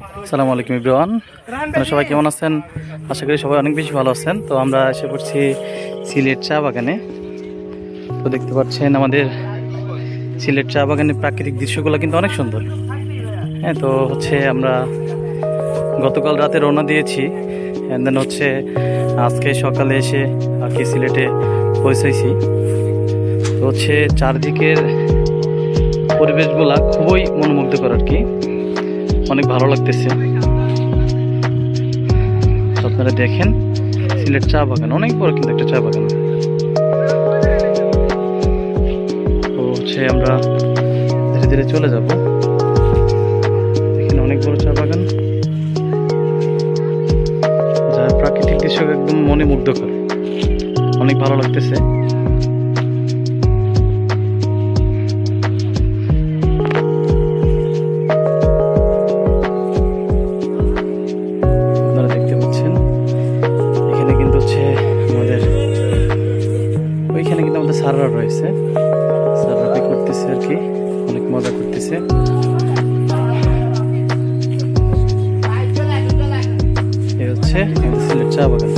আসসালামু আলাইকুম এভরিওয়ান, আপনারা সবাই কেমন আছেন? আশা করি সবাই অনেক বেশি ভালো আছেন। তো আমরা এসে পড়ছি সিলেট চা বাগানে। তো দেখতে পাচ্ছেন আমাদের সিলেট চা বাগানের প্রাকৃতিক দৃশ্যগুলো কিন্তু অনেক সুন্দর। হ্যাঁ, তো হচ্ছে আমরা গতকাল রাতে রওনা দিয়েছি, দেন হচ্ছে আজকে সকালে এসে আর কি সিলেটে পৌঁছেছি। তো হচ্ছে চারদিকের পরিবেশগুলা খুবই মনোমুগ্ধকর আর কি, অনেক ভালো লাগতেছে। আপনারা দেখেন সিলেট চা বাগান অনেক বড়, কিন্তু একটা চা বাগান। তো হচ্ছে আমরা ধীরে ধীরে চলে যাব। দেখেন অনেক বড় চা বাগান, যা প্রাকৃতিক দৃশ্য একদম মনে মুগ্ধ করে, অনেক ভালো লাগতেছে। ওইখানে কিন্তু আমাদের স্যাররা রয়েছে, স্যাররা কি করতেছে আর কি, অনেক মজা করতেছে। এই হচ্ছে আমাদের সিলেট চা বাগান।